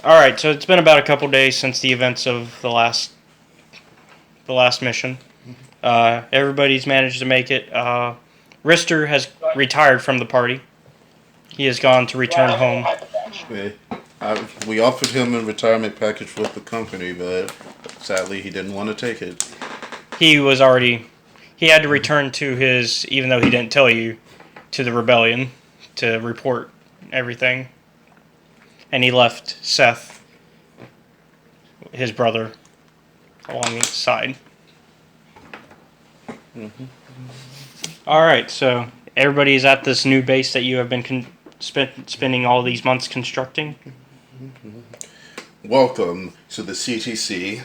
All right, so it's been about a couple days since the events of the last mission. Everybody's managed to make it. Rister has retired from the party. He has gone to return home. We offered him a retirement package with the company, but sadly he didn't want to take it. He had to return to his, even though he didn't tell you, to the rebellion to report everything. And he left Seth, his brother, alongside. Mm-hmm. All right, so everybody's at this new base that you have been spending all these months constructing. Welcome to the CTC.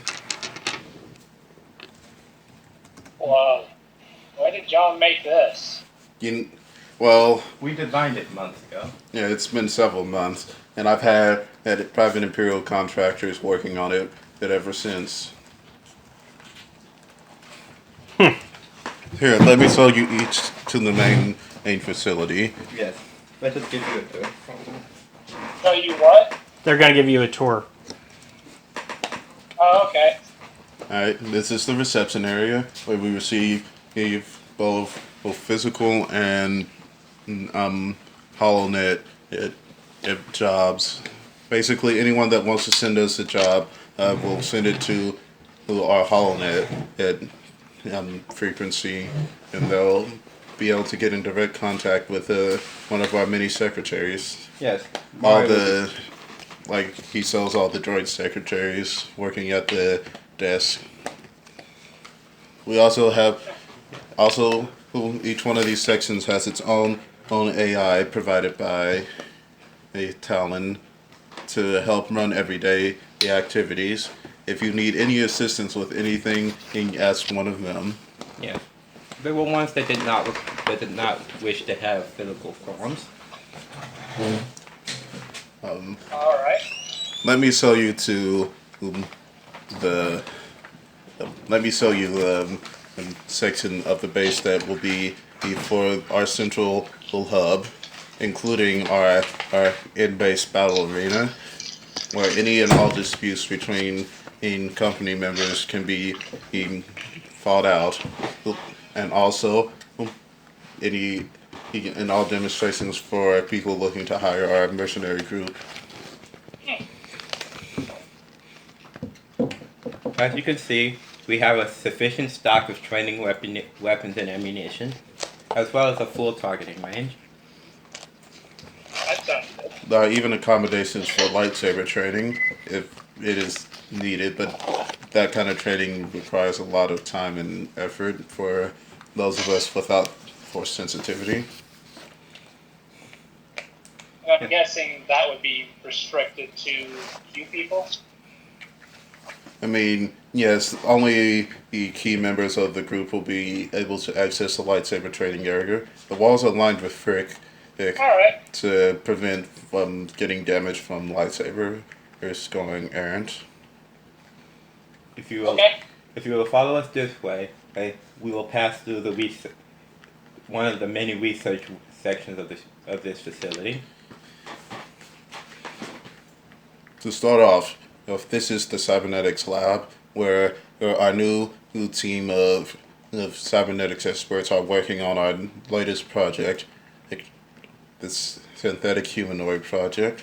Whoa. Why did John make this? Well, we designed it months ago. Yeah, it's been several months, and I've had private Imperial contractors working on it ever since. Here, let me show you each to the main facility. Yes. Let us give you a tour. Tell you what? They're going to give you a tour. Oh, okay. Alright, this is the reception area where we receive both physical and HoloNet jobs. Basically, anyone that wants to send us a job, we'll send it to our HoloNet at frequency, and they'll be able to get in direct contact with one of our mini secretaries. Yes. He sells all the droid secretaries working at the desk. We also have each one of these sections has its own AI provided by a Talon to help run everyday activities. If you need any assistance with anything, you can ask one of them. Yeah. There were ones that did not wish to have physical forms. All right. Let me show you to the section of the base that will be for our central hub, including our in-base battle arena, where any and all disputes between company members can be fought out, and also in all demonstrations for people looking to hire our mercenary group. As you can see, we have a sufficient stock of training weapons and ammunition, as well as a full targeting range. That sounds good. There are even accommodations for lightsaber training if it is needed, but that kind of training requires a lot of time and effort for those of us without force sensitivity. I'm guessing that would be restricted to few people. I mean, yes, only the key members of the group will be able to access the lightsaber training area. The walls are lined with frick to prevent getting damage from lightsabers going errant. If you will follow us this way, we will pass through one of the many research sections of this facility. To start off, this is the cybernetics lab, where our new team of cybernetics experts are working on our latest project, this synthetic humanoid project.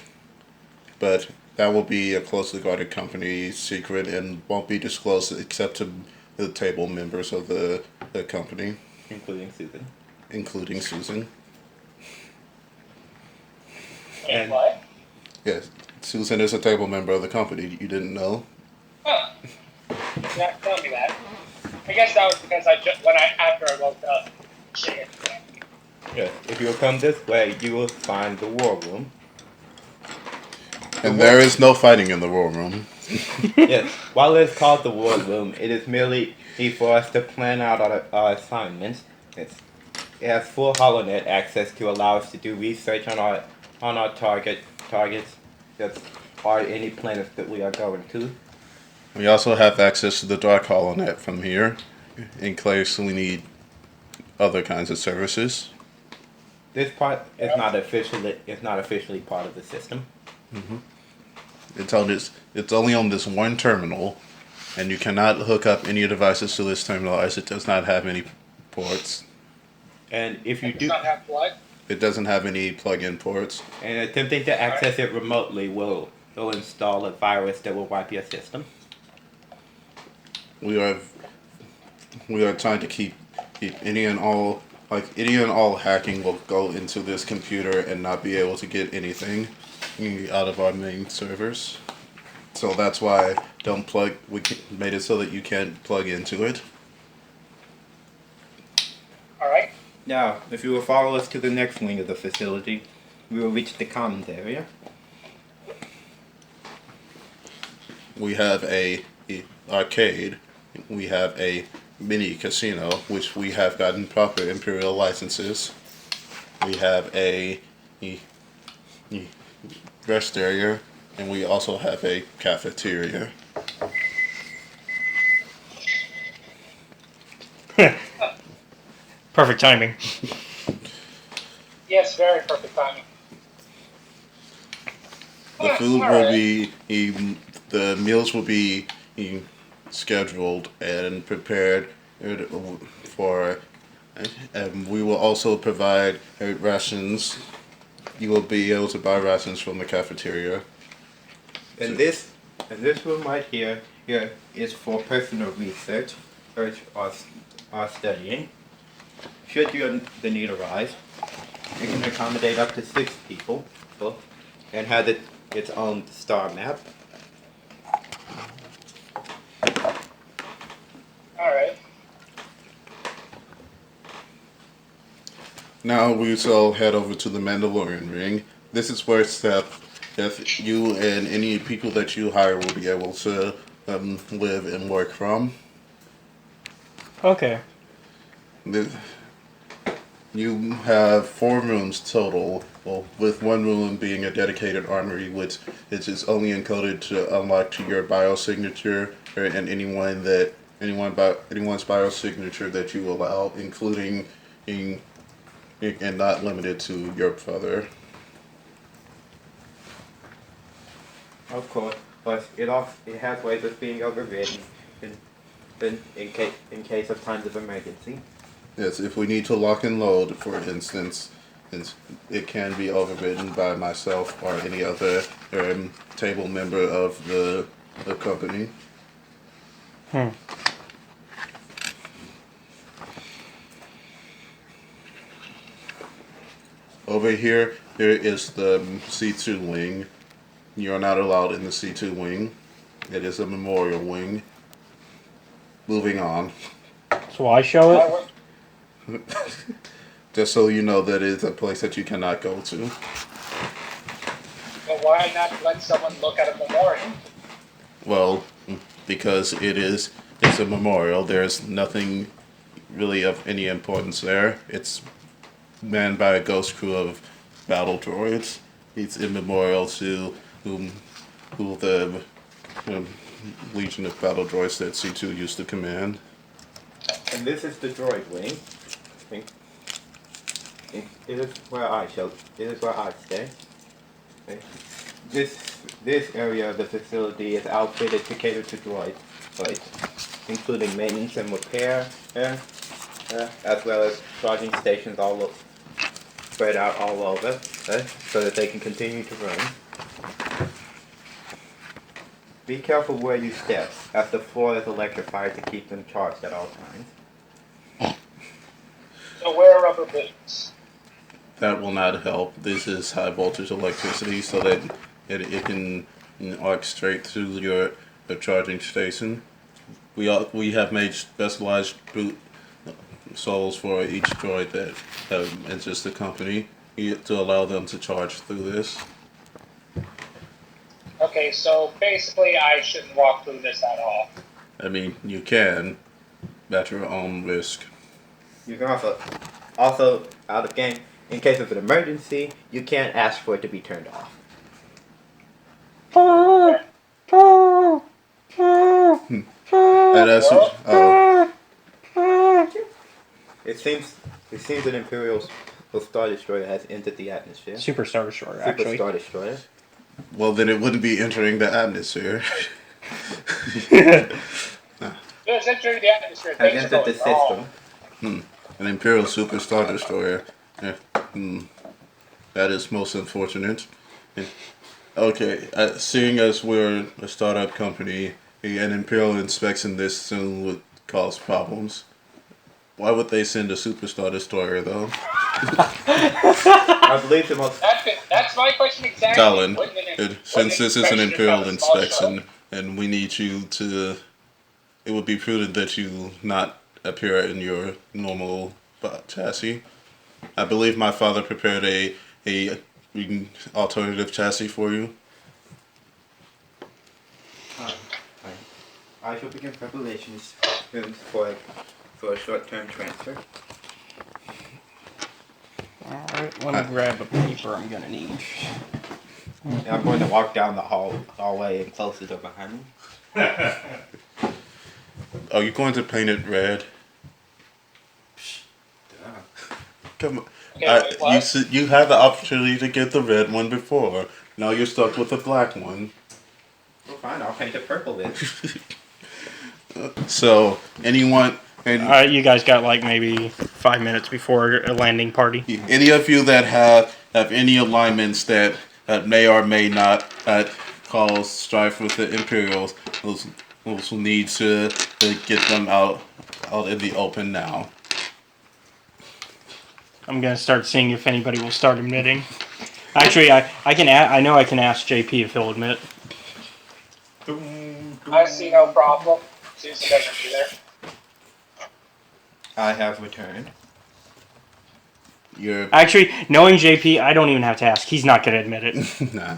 But that will be a closely guarded company secret and won't be disclosed except to the table members of the company. Including Susan. And what? Yes, Susan is a table member of the company. You didn't know? Huh. Yeah, tell me that. I guess that was because after I woke up. Shit. Yes. If you will come this way, you will find the war room. And there is no fighting in the war room. Yes. While it is called the war room, it is merely for us to plan out our assignments. It has full HoloNet access to allow us to do research on our targets or any planets that we are going to. We also have access to the dark HoloNet from here, in case we need other kinds of services. This part is not officially part of the system. Mm-hmm. It's only on this one terminal, and you cannot hook up any devices to this terminal as it does not have any ports. And if you It does do, not have what? It doesn't have any plug-in ports. and attempting to access it remotely will install a virus that will wipe your system. We are trying to keep any and all hacking will go into this computer and not be able to get anything out of our main servers. So that's why we made it so that you can't plug into it. All right. Now, if you will follow us to the next wing of the facility, we will reach the commons area. We have a arcade. We have a mini casino, which we have gotten proper Imperial licenses. We have a rest area, and we also have a cafeteria. Perfect timing. Yes, very perfect timing. The food will be the meals will be scheduled and prepared for, and we will also provide rations. You will be able to buy rations from the cafeteria. And this room right here is for personal research or studying. Should the need arise, it can accommodate up to 6 people, and has its own star map. All right. Now we shall head over to the Mandalorian ring. This is where if you and any people that you hire will be able to live and work from. Okay. You have 4 rooms total, well, with one room being a dedicated armory, which is only encoded to unlock to your biosignature and anyone's biosignature that you allow, including and not limited to your brother. Of course, but it has ways of being overridden in case of times of emergency. Yes, if we need to lock and load, for instance, it can be overridden by myself or any other table member of the company. Over here, there is the C2 wing. You are not allowed in the C2 wing. It is a memorial wing. Moving on. So I show it? Just so you know that it's a place that you cannot go to. But why not let someone look at a memorial? Well, because it's a memorial. There's nothing really of any importance there. It's manned by a ghost crew of battle droids. It's in memorial to who the legion of battle droids that C2 used to command. And this is the droid wing. It is where I stay. Okay. This area of the facility is outfitted to cater to droids, including maintenance and repair, as well as charging stations spread out all over, so that they can continue to run. Be careful where you step, as the floor is electrified to keep them charged at all times. So wear rubber boots. That will not help. This is high voltage electricity, so that it can arc straight through your charging station. We have made specialized boot souls for each droid that enters the company to allow them to charge through this. Okay, so basically I shouldn't walk through this at all. I mean, you can, at your own risk. You can also out of game, in case of an emergency, you can't ask for it to be turned off. And as It seems an Imperial Star Destroyer has entered the atmosphere. Super Star Destroyer, Super actually. Star Destroyer. Well, then it wouldn't be entering the atmosphere. It's entering the atmosphere. Has Things are entered the going wrong. system. An Imperial Superstar Destroyer. Yeah. That is most unfortunate. Yeah. Okay, seeing as we're a startup company, an Imperial inspection this soon would cause problems. Why would they send a Superstar Destroyer, though? I believe the most. That's my question exactly. Talon, Wouldn't since this is an inspection Imperial have a small inspection, and we need you to... It would be prudent that you not appear in your normal chassis. I believe my father prepared a alternative chassis for you. I shall begin preparations for a short-term transfer. Alright, let me grab a paper I'm gonna need. And I'm going to walk down the hallway and close the door behind me. Are you going to paint it red? Come on. Okay, wait, what? You had the opportunity to get the red one before. Now you're stuck with the black one. Well, fine, I'll paint it purple then. So, anyone... And You guys got like maybe 5 minutes before a landing party. any of you that have any alignments that may or may not cause strife with the Imperials, those will need to get them out in the open now. I'm gonna start seeing if anybody will start admitting. Actually, I know I can ask JP if he'll admit. I see no problem. Susan doesn't either. I have returned. You're Actually, knowing JP, I don't even have to ask. He's not gonna admit it. nah.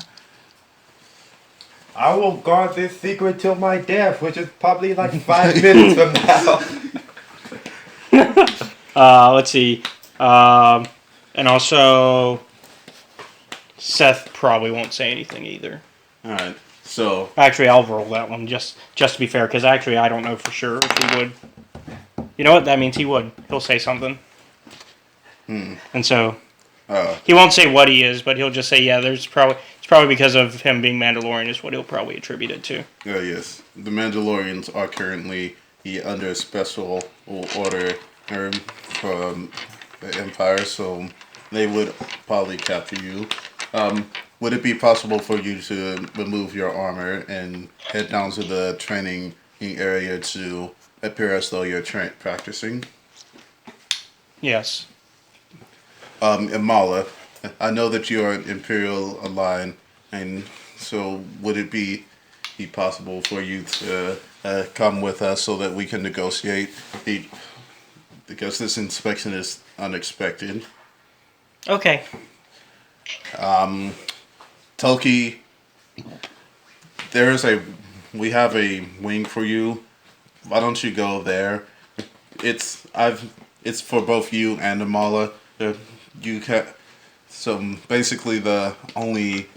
I will guard this secret till my death, which is probably like 5 minutes from now. Let's see. And also, Seth probably won't say anything either. All right. So Actually, I'll roll that one just to be fair, because actually I don't know for sure if he would. You know what? That means he would. He'll say something. And so he won't say what he is, but he'll just say, "Yeah, it's probably because of him being Mandalorian is what he'll probably attribute it to." yes, the Mandalorians are currently under special order from the Empire, so they would probably capture you. Would it be possible for you to remove your armor and head down to the training area to appear as though you're practicing? Yes. Imala, I know that you are an Imperial aligned, and so would it be possible for you to come with us so that we can negotiate? Because this inspection is unexpected. Okay. Toki, we have a wing for you. Why don't you go there? It's for both you and Amala. So basically the only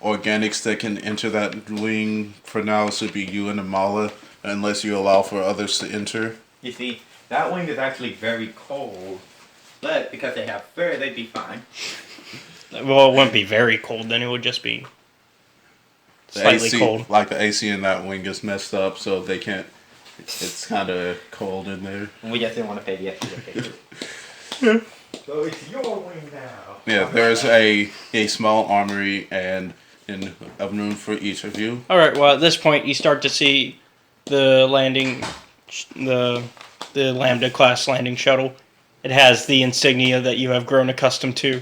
organics that can enter that wing for now should be you and Amala, unless you allow for others to enter. You see, that wing is actually very cold, but because they have fur, they'd be fine. Well, it wouldn't be very cold. Then it would just be slightly cold. Like the AC in that wing is messed up, so they can't. It's kind of cold in there. We just didn't want to pay the extra. So it's your wing now. Yeah, there's a small armory and a room for each of you. All right. Well, at this point, you start to see the landing, the Lambda class landing shuttle. It has the insignia that you have grown accustomed to.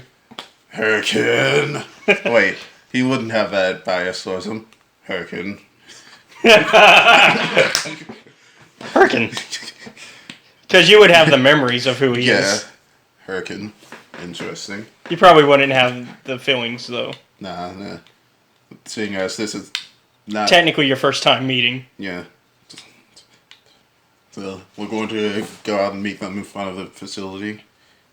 Hurricane. Wait, he wouldn't have that bias towards him. Hurricane. Hurricane. Because you would have the memories of who he is. Hurricane. Interesting. You probably wouldn't have the feelings, though. Nah. Seeing as this is not... Technically your first time meeting. Yeah. So, we're going to go out and meet them in front of the facility.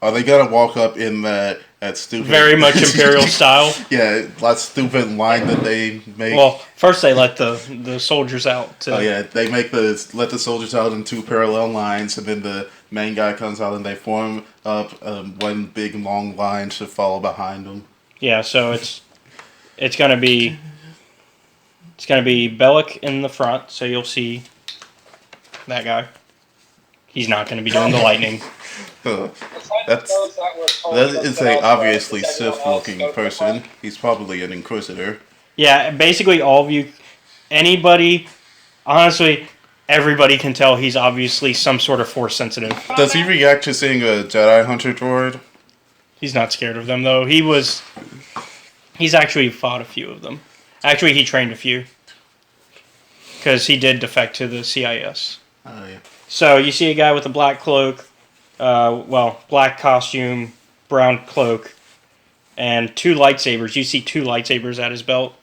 Are they gonna walk up in that stupid... Very much Imperial style. Yeah, that stupid line that they make. Well, first they let the soldiers out. They let the soldiers out in two parallel lines, and then the main guy comes out and they form up one big long line to follow behind them. Yeah, so it's gonna be Bellic in the front, so you'll see that guy. He's not gonna be doing the lightning. That's that is a obviously Sith-looking person. He's probably an Inquisitor. Yeah, basically all of you, anybody, honestly, everybody can tell he's obviously some sort of Force sensitive. Does he react to seeing a Jedi Hunter droid? He's not scared of them though. He's actually fought a few of them. Actually, he trained a few because he did defect to the CIS. Oh yeah. So you see a guy with a black cloak, black costume, brown cloak, and 2 lightsabers. You see 2 lightsabers at his belt.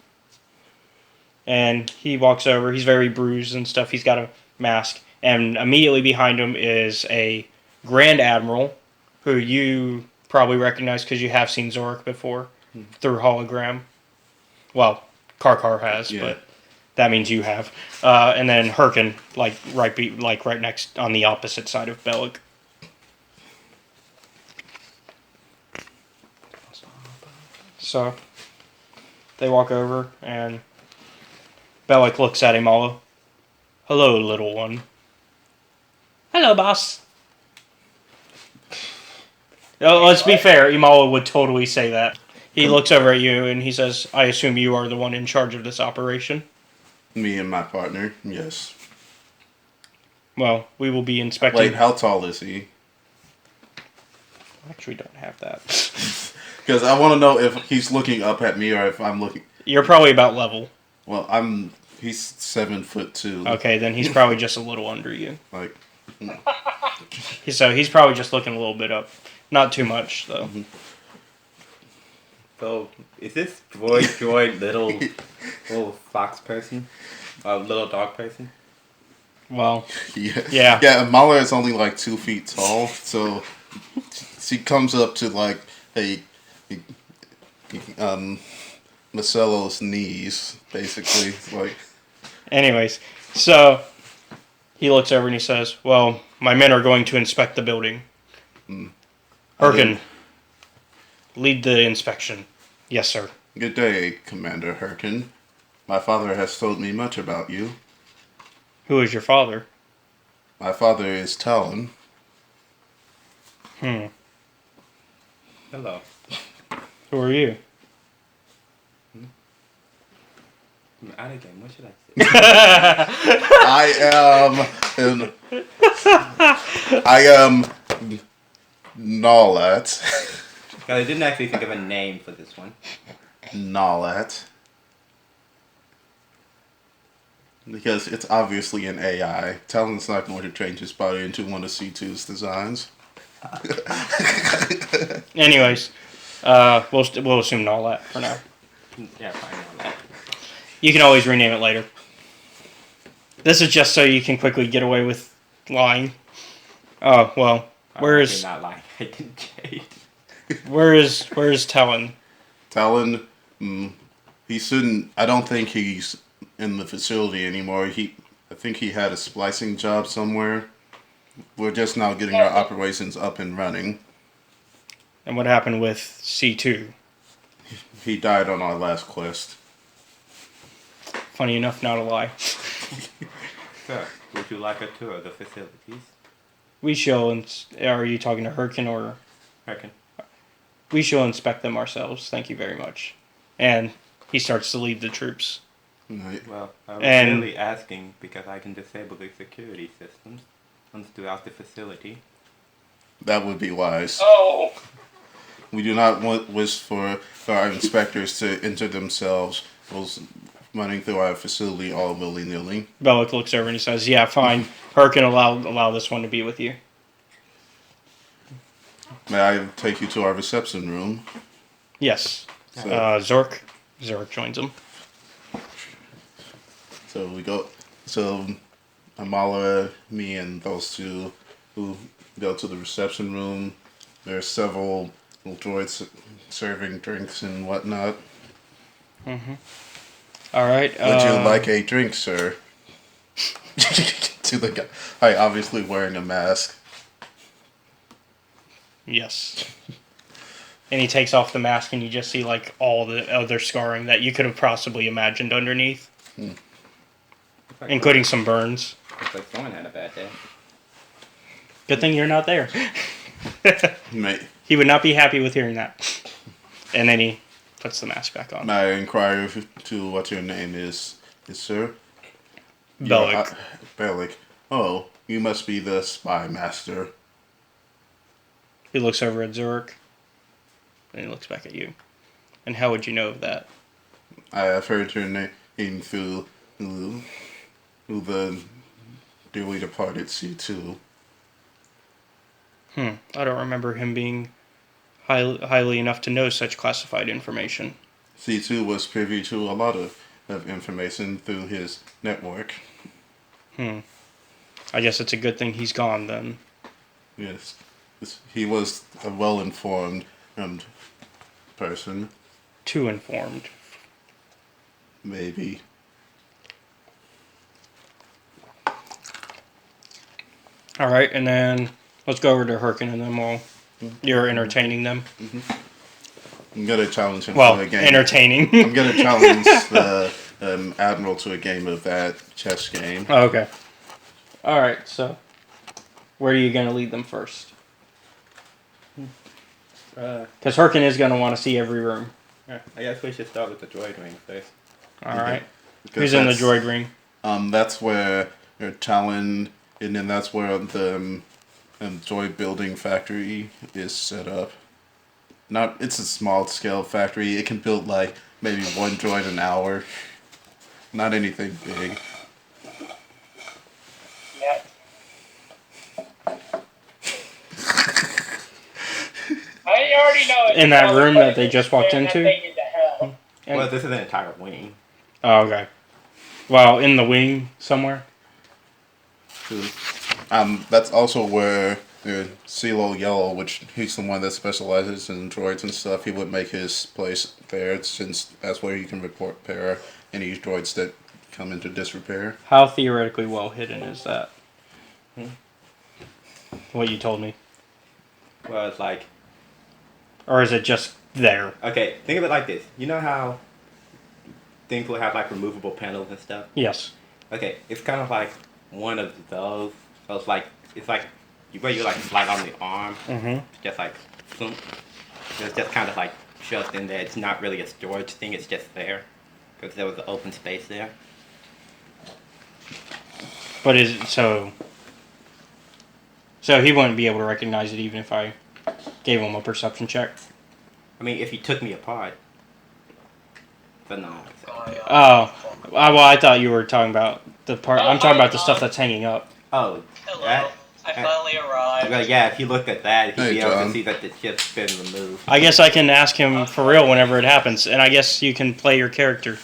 And he walks over. He's very bruised and stuff. He's got a mask. And immediately behind him is a Grand Admiral, who you probably recognize because you have seen Zorik before through hologram. Well, Karkar has, Yeah. but that means you have. And then Hurkin, right next on the opposite side of Bellic. So they walk over, and Bellic looks at Imala. "Hello, little one." "Hello, boss." Let's be fair, Imala would totally say that. He looks over at you and he says, "I assume you are the one in charge of this operation." Me and my partner, yes. Well, we will be inspecting... Wait, how tall is he? I actually don't have that. Because I want to know if he's looking up at me or if I'm looking... You're probably about level. Well, he's 7'2". Okay, then he's probably just a little under you. Like... So he's probably just looking a little bit up. Not too much, though. Mm-hmm. So, is this droid little fox person? Little dog person? Well, Yeah. Yeah, Mala is only like 2 feet tall, so she comes up to like Macello's knees, basically. Like, anyways, so he looks over and he says, "Well, my men are going to inspect the building. Hurkin, lead the inspection." "Yes, sir." good day, Commander Hurkin. My father has told me much about you. "Who is your father?" My father is Talon. Hello. "Who are you?" I'm out of game. What should I say? I am Nolat. I didn't actually think of a name for this one. Nolat. Because it's obviously an AI. Talon's not going to change his body into one of C2's designs. Anyways, we'll assume Nolat for now. Yeah, fine on that. You can always rename it later. This is just so you can quickly get away with lying. Oh, well, I did not lie. I didn't change. where is Talon? Talon, he shouldn't... I don't think he's in the facility anymore. I think he had a splicing job somewhere. We're just now getting our operations up and running. And what happened with C2? He died on our last quest. Funny enough, not a lie. Sir, would you like a tour of the facilities? We shall... Are you talking to Hurkin or... Hurkin. We shall inspect them ourselves. Thank you very much. And he starts to lead the troops. Right. Well, I was And- really asking because I can disable the security systems throughout the facility. That would be wise. Oh, We do not wish for our inspectors to enter themselves running through our facility all willy-nilly. Bellic looks over and he says, "Yeah, fine. Hurkin, allow this one to be with you." May I take you to our reception room? Yes. So, Zork joins him. so we go. So Amala, me, and those two who go to the reception room. There are several little droids serving drinks and whatnot. All right. Would you like a drink, sir? To the guy, obviously wearing a mask. Yes. And he takes off the mask, and you just see like all the other scarring that you could have possibly imagined underneath, including some burns. Looks like someone had a bad day. Good thing you're not there. May, He would not be happy with hearing that. And then he puts the mask back on. may I inquire to what your name is sir? Bellic. Bellic. Oh, you must be the spy master. He looks over at Zurich, and he looks back at you. And how would you know of that? I have heard your name through the dearly departed C2. I don't remember him being highly enough to know such classified information. C2 was privy to a lot of information through his network. I guess it's a good thing he's gone then. Yes. He was a well-informed person. Too informed. Maybe. Alright, and then let's go over to Herkin, and then you're entertaining them. I'm gonna challenge him Well, to a game. entertaining. I'm gonna challenge the Admiral to a game of that chess game. Oh, okay. Alright, so where are you going to lead them first? Because Herkin is going to want to see every room. I guess we should start with the droid ring first. Alright. Because Who's in the droid ring? That's where your Talon, and then that's where the droid building factory is set up. It's a small scale factory. It can build like maybe one droid an hour. Not anything big. Yeah. I already know it. In that room that they just walked Send into? that thing into hell. Well, this is an entire wing. Oh, okay. Well, in the wing somewhere? That's also where CeeLo Yellow, which he's the one that specializes in droids and stuff, he would make his place there, since that's where you can repair any droids that come into disrepair. How theoretically well hidden is that? What you told me. Well, it's like, Or is it just there? okay, think of it like this. You know how things will have like removable panels and stuff? Yes. Okay, it's kind of like one of those. So it's like where you like slide on the arm. Mm-hmm. It's just like, thump. It's just kind of like shoved in there. It's not really a storage thing. It's just there because there was an open space there. But is it so? So he wouldn't be able to recognize it even if I gave him a perception check. I mean, if he took me apart. But no. Oh, well, I thought you were talking about the part. I'm talking about the stuff that's hanging up. Oh. Hello. That, I finally arrived. well, yeah, if you looked at that, he'd Hey, be able John. to see that the chip's been removed. I guess I can ask him for real whenever it happens, and I guess you can play your character.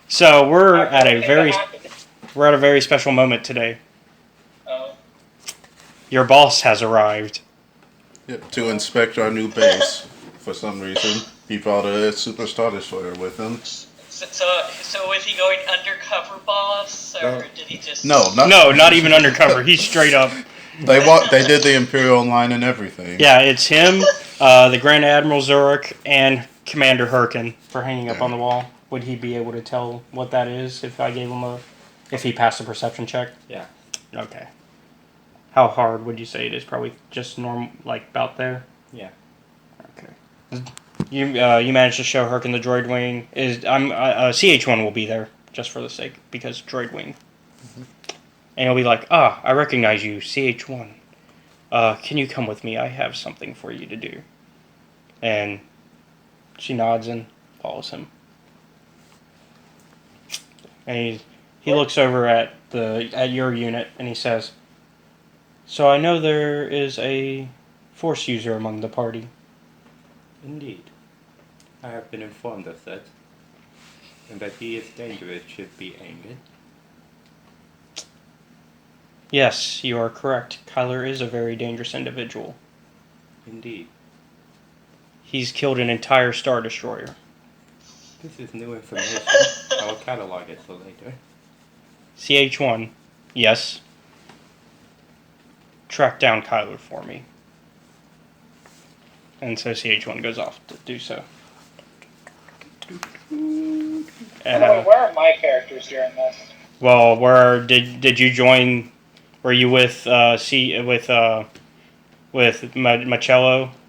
So we're at a very special moment today. Oh. Your boss has arrived. Yep, to inspect our new base. For some reason, he brought a Super Star Destroyer with him. So is he going undercover, boss, or No. did he just? No, Not even undercover. He's straight up. They did the Imperial line and everything. Yeah, it's him, the Grand Admiral Zurich, and Commander Herkin for hanging up on the wall. Would he be able to tell what that is if I gave him if he passed a perception check? Yeah. Okay. How hard would you say it is? Probably just normal, like about there. Yeah. Okay. You managed to show Herkin the droid wing. CH1 will be there just for the sake because droid wing. And he'll be like, I recognize you, CH1. Can you come with me? I have something for you to do. And she nods and follows him. And he looks over at your unit and he says, "So I know there is a Force user among the party." Indeed. I have been informed of that. And that he is dangerous should be angered. Yes, you are correct. Kyler is a very dangerous individual. Indeed. He's killed an entire Star Destroyer. This is new information. I will catalog it for later. CH1, yes. Track down Kyler for me. And so CH1 goes off to do so. Where are my characters during this? Well, where did you join? Were you with Macello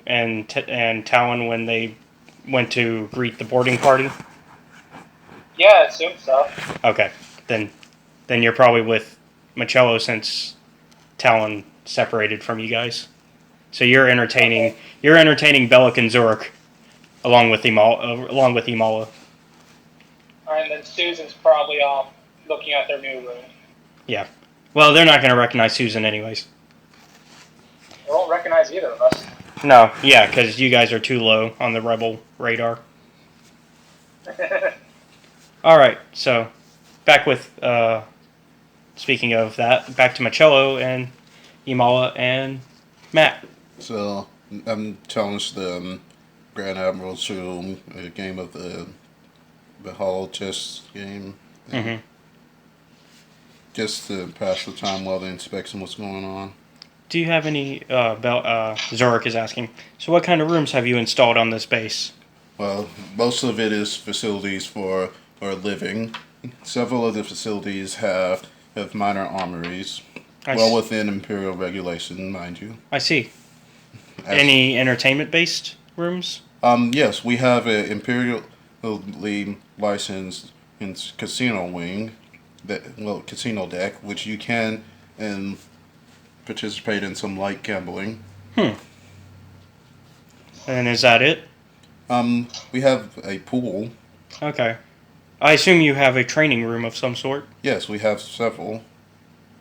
and Talon when they went to greet the boarding party? Yeah, I assume so. Okay, then you're probably with Macello since Talon separated from you guys. So you're entertaining Bellic and Zurich along with Imala. And then Susan's probably looking at their new room. Yeah. Well, they're not going to recognize Susan anyways. They won't recognize either of us. No, yeah, because you guys are too low on the rebel radar. All right, so back with speaking of that, back to Macello and Imala and Matt. So I'm challenged the Grand Admiral to a game of the Hall chess game. Mm-hmm. Just to pass the time while the inspection was going on. Do you have any? Zurich is asking. So, what kind of rooms have you installed on this base? Well, most of it is facilities for living. Several of the facilities have minor armories, within Imperial regulation, mind you. I see. Any entertainment-based rooms? Yes, we have an Imperially licensed casino wing, casino deck, which you can participate in some light gambling. And is that it? We have a pool. Okay. I assume you have a training room of some sort. Yes, we have several.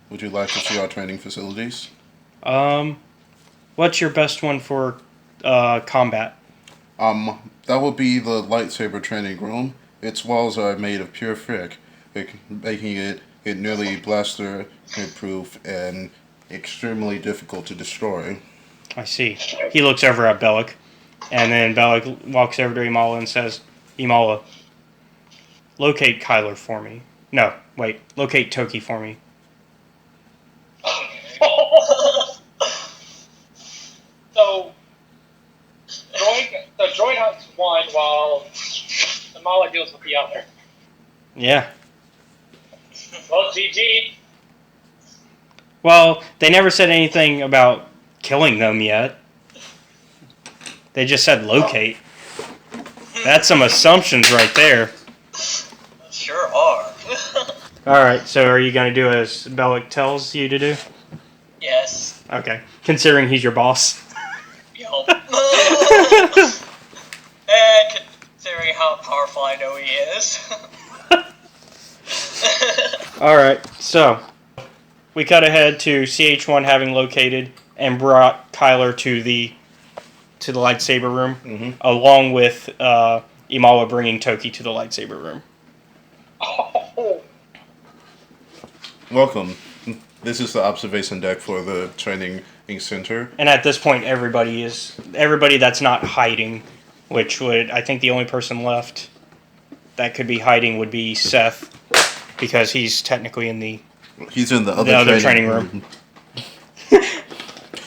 Would you like to see our training facilities? What's your best one for combat? That would be the lightsaber training room. Its walls are made of pure frick, making it nearly blaster-proof and extremely difficult to destroy. I see. He looks over at Bellic, and then Bellic walks over to Imala and says, Imala, locate Kyler for me. No, wait, locate Toki for me. So, droid hunts one while Imala deals with the other. Yeah. Well, GG. Well, they never said anything about killing them yet. They just said locate. That's some assumptions right there. Sure are. Alright, so are you going to do as Bellic tells you to do? Yes. Okay. Considering he's your boss. Yup. And considering how powerful I know he is. Alright, so we cut ahead to CH1 having located and brought Kyler to the lightsaber room, along with Imala bringing Toki to the lightsaber room. Oh. Welcome. This is the observation deck for the training center. And at this point, everybody that's not hiding, which would, I think the only person left that could be hiding would be Seth, because he's technically in the other training room.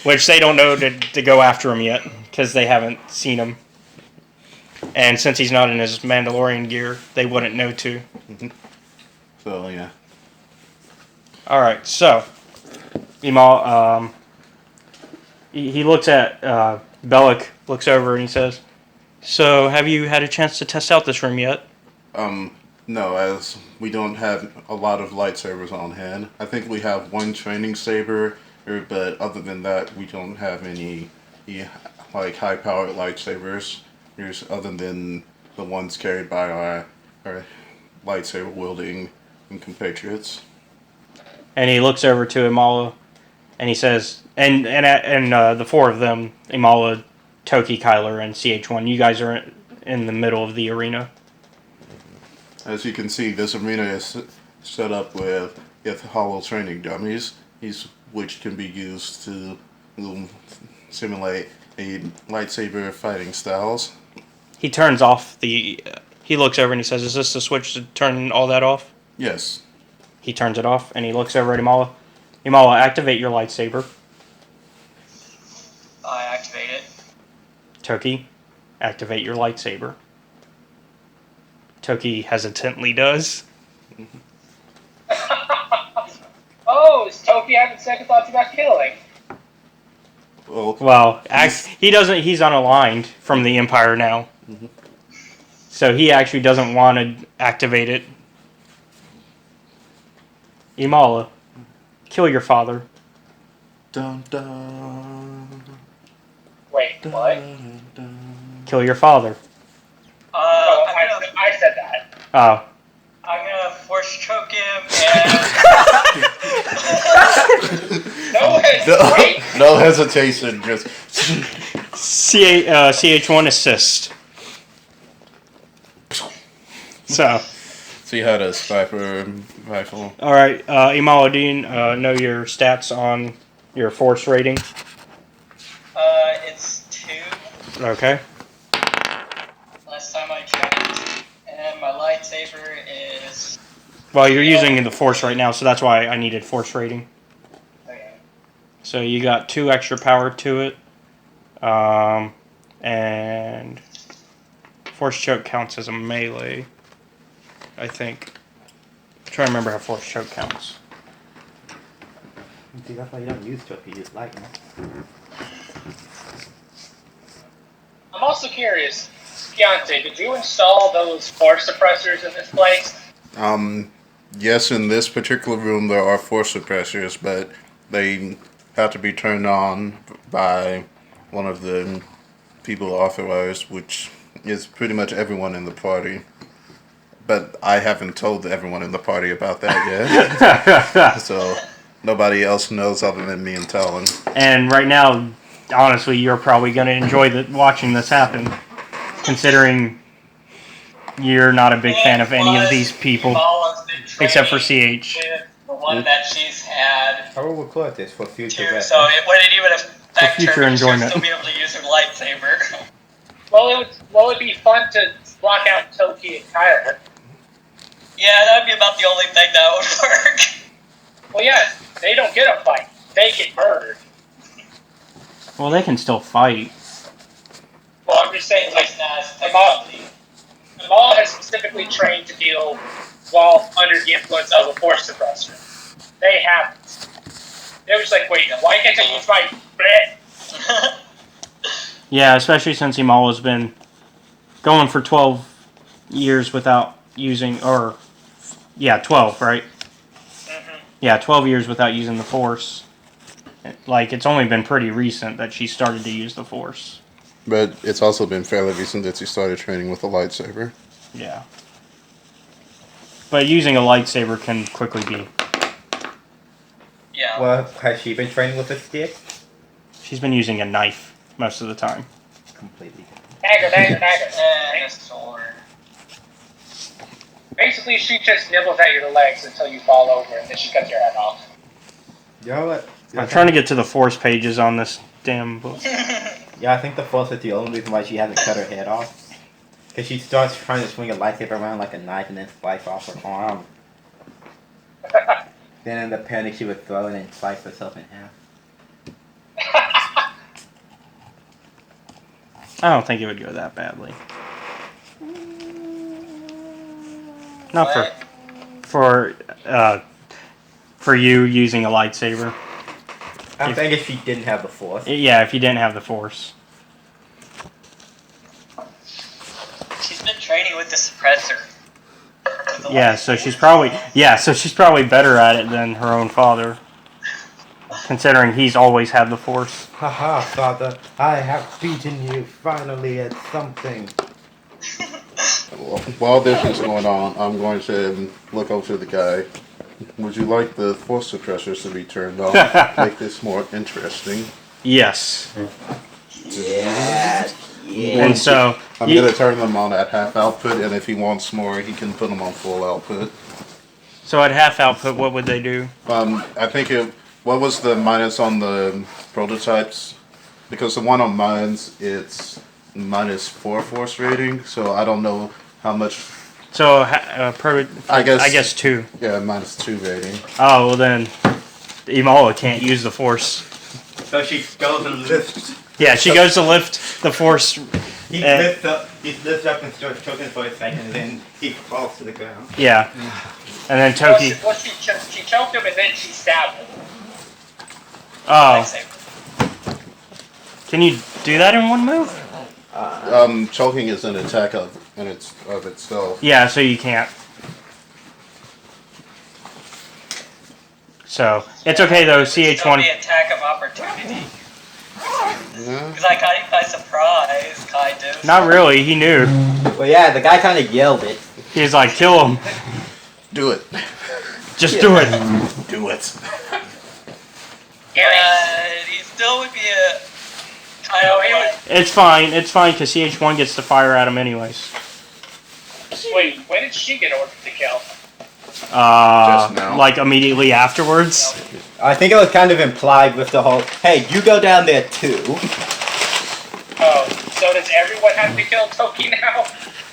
Which they don't know to go after him yet, because they haven't seen him. And since he's not in his Mandalorian gear, they wouldn't know to. So, yeah. Alright, so Imal, he looks at Bellic, looks over, and he says, so, have you had a chance to test out this room yet? No, as we don't have a lot of lightsabers on hand. I think we have one training saber, but other than that, we don't have any high-powered lightsabers, other than the ones carried by our lightsaber-wielding compatriots. And he looks over to Imala, and he says, and the four of them, Imala, Toki, Kyler, and CH1, you guys are in the middle of the arena. As you can see, this arena is set up with hollow training dummies, which can be used to simulate a lightsaber fighting styles. He turns off he looks over and he says, is this the switch to turn all that off? Yes. He turns it off, and he looks over at Imala. Imala, activate your lightsaber. I activate it. Toki, activate your lightsaber. Toki hesitantly does. Oh, is Toki having second thoughts about killing? Well, he doesn't. He's unaligned from the Empire now, so he actually doesn't want to activate it. Imala, kill your father. Dun, dun, Wait, dun, what? dun, dun. Kill your father. No, I'm I said that. Oh. gonna force choke him Wait. No hesitation, just CH1 assist. So, see how the sniper rifle. all right, Imala, do you know your stats on your force rating? it's 2 Okay. last time I checked. And my lightsaber is... Well, you're using the force right now, so that's why I needed force rating. Okay. So you got 2 extra power to it, and force choke counts as a melee, I think. I'm trying to remember how force choke counts. See, that's why you don't use Toki, you use lightning. I'm also curious, Keontae, did you install those force suppressors in this place? Yes, in this particular room there are force suppressors, but they have to be turned on by one of the people authorized, which is pretty much everyone in the party. But I haven't told everyone in the party about that yet. So nobody else knows other than me and Talon. And right now, honestly, you're probably going to enjoy watching this happen, considering you're not a big fan of any of these people, except for CH. With the one that she's had, I will record this for future too, reference. so it wouldn't even affect For future her because she'll enjoyment. still be able to use her lightsaber. Well, it'd be fun to block out Toki and Kyler. Yeah, that would be about the only thing that would work. Well, yeah, they don't get a fight. They get murdered. Well, they can still fight. Well, I'm just saying, like, Amal. Amal has specifically trained to deal while under the influence of a force suppressor. They haven't. They're just like, wait, why can't I use my bleh? Yeah, especially since Imala's been going for 12 years without using, 12, right? Mm-hmm. Yeah, 12 years without using the Force. Like, it's only been pretty recent that she started to use the Force. But it's also been fairly recent that you started training with a lightsaber. Yeah. But using a lightsaber can quickly be. Yeah. Well, has she been training with a stick? She's been using a knife most of the time. Completely. Dagger. And a sword. Basically, she just nibbles at your legs until you fall over, and then she cuts your head off. You know what? I'm trying to get to the Force pages on this damn book. Yeah, I think the Force is the only reason why she hasn't cut her head off. Because she starts trying to swing a lightsaber around like a knife and then slice off her arm. Then in the panic she would throw it and slice herself in half. I don't think it would go that badly. Not for you using a lightsaber. I think if she didn't have the Force. Yeah, if you didn't have the Force. She's been training with the suppressor. Yeah, so she's probably better at it than her own father, considering he's always had the Force. Haha, father, I have beaten you finally at something. While this is going on, I'm going to look over to the guy. Would you like the force suppressors to be turned on? Make this more interesting. Yes. Yeah. And so I'm going to turn them on at half output, and if he wants more, he can put them on full output. So at half output, what would they do? I think what was the minus on the prototypes? Because the one on mine's, it's -4 force rating, so I don't know how much. So I guess 2. Yeah, -2 rating. Oh well, then Imala can't use the Force. So she goes and lifts Yeah, she goes to lift the force. He Eh. lifts up and starts choking for a second, and then he falls to the ground. Yeah. And then Well, Toki. she choked him and then she stabbed him. Oh, Lightsaber. can you do that in one move? Choking is an attack of itself. Yeah, so you can't. So it's okay though. It would still CH1. be attack of opportunity. Yeah. Because I caught him by surprise, kind of. Not really. He knew. Well, yeah, the guy kind of yelled it. He's like, kill him. Do it. Just do it. Do it. He still would be a kind of like, It's fine. It's fine because CH1 gets to fire at him anyways. Wait, when did she get ordered to kill? Just now. Like immediately afterwards. I think it was kind of implied with the whole, hey, you go down there too. Oh, so does everyone have to kill Toki now?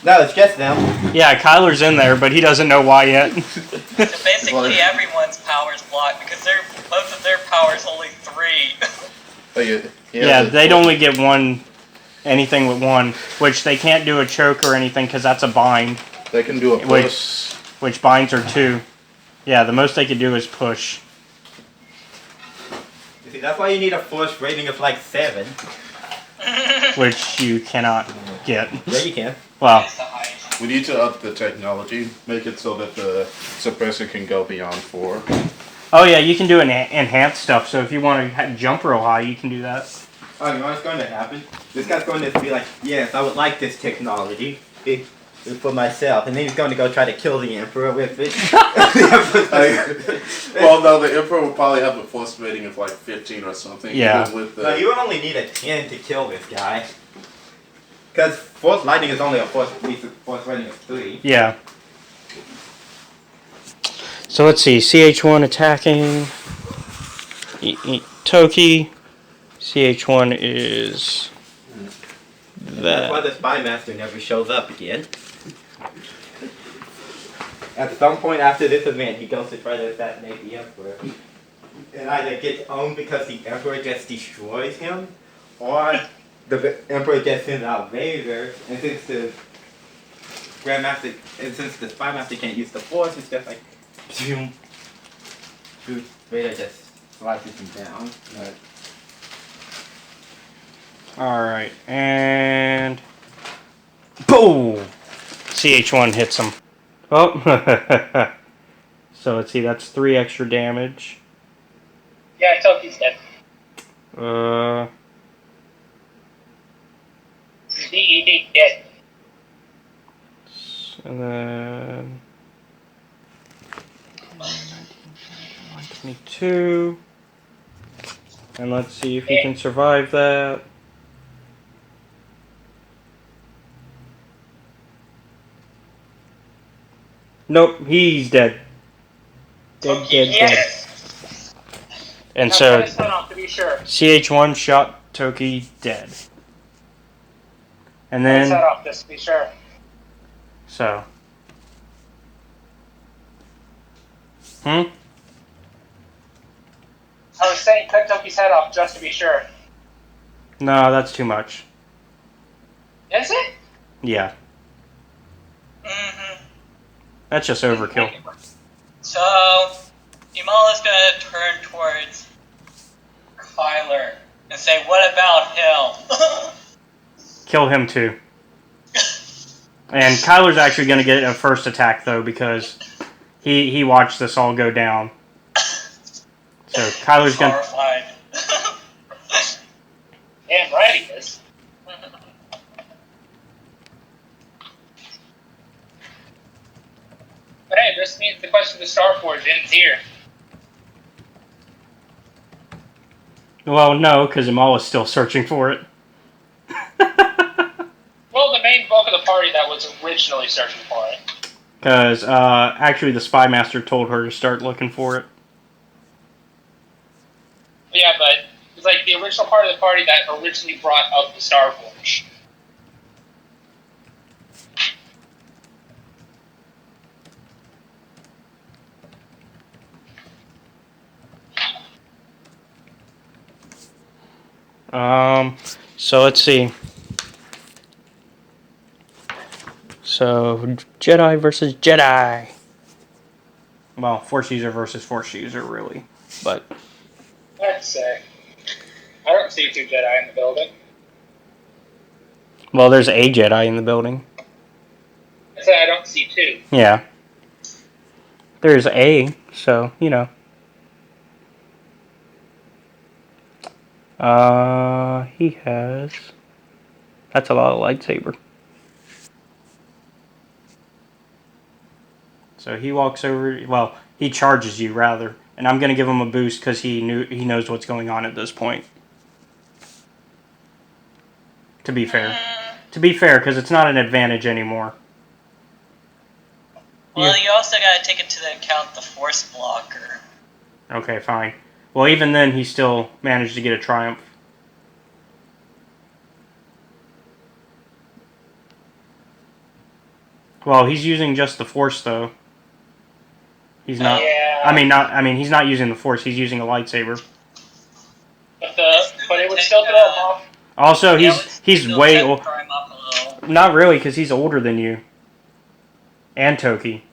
No, it's just them. Yeah, Kyler's in there, but he doesn't know why yet. so basically everyone's powers blocked because both of their powers only 3. Oh, Yeah, they'd only get one, anything with one, which they can't do a choke or anything because that's a bind, They can do a push. which binds are 2. Yeah, the most they could do is push. You see, that's why you need a force rating of like 7. Which you cannot get. Yeah, you can. Well, We need to up the technology, make it so that the suppressor can go beyond 4. oh yeah, you can do enhanced stuff. So if you want to jump real high, you can do that. Oh, you know what's going to happen? This guy's going to be like, yes, I would like this technology for myself. And then he's going to go try to kill the Emperor with it. Well, no, the Emperor will probably have a force rating of like 15 or something. Yeah. even with the, No, you would only need a 10 to kill this guy. Because Force Lightning is only a force rating of 3. Yeah. So let's see. CH1 attacking. Toki. CH1 is That's why that. the Spy Master never shows up again. At some point after this event, he goes to try to assassinate the Emperor. And either gets owned because the Emperor just destroys him, or the Emperor just sends out Vader, and since the Grandmaster, and since the Spy Master can't use the Force, it's just like, zoom, zoom, Vader just slices him down. Alright, and. Boom! CH1 hits him. Oh! So let's see, that's 3 extra damage. Yeah, Toki's dead. DED dead. And then 122. And let's see if he can survive that. Nope, he's dead. Dead, dead, dead. Yes. And Now so cut his head off to be sure. CH1 shot Toki dead. And Cut his head then off just to be sure. so. I was saying cut Toki's head off just to be sure. No, that's too much. Is it? Yeah, Mm-hmm. that's just overkill. So, Imala's gonna turn towards Kyler and say, "What about him?" Kill him too. And Kyler's actually going to get a first attack though because he watched this all go down. So Kyler's going. Horrified. Damn right he is. But hey, this means the quest for the Star Forge ends here. Well, no, because Imala's still searching for it. Well, the main bulk of the party that was originally searching for it. Because actually, the Spy Master told her to start looking for it. Yeah, but it's like the original part of the party that originally brought up the Star Forge. So let's see. So Jedi versus Jedi. Well, Force user versus Force user, really. But I'd say. I don't see 2 Jedi in the building. well, there's a Jedi in the building. I said I don't see 2. Yeah. There's a, so you know. He has. That's a lot of lightsaber. So he walks over. Well, he charges you rather, and I'm gonna give him a boost because he knows what's going on at this point. To be fair, because it's not an advantage anymore. Well, you also gotta take into account the force blocker. Okay, fine. Well, even then, he still managed to get a triumph. Well, he's using just the force, though. He's not. Yeah. I mean, he's not using the force. He's using a lightsaber. But it would still throw him off. Also, Yeah, he's still way set old. throw him up a little. Not really, because he's older than you. And Toki.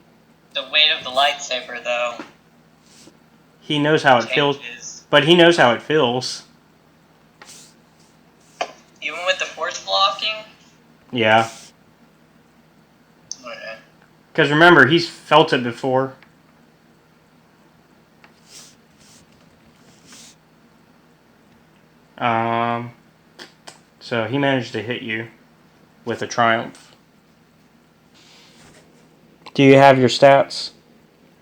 The weight of the lightsaber, though, He knows how it feels, changes. but he knows how it feels. Even with the force blocking? Yeah. Okay. Because remember, he's felt it before. So he managed to hit you with a triumph. Do you have your stats?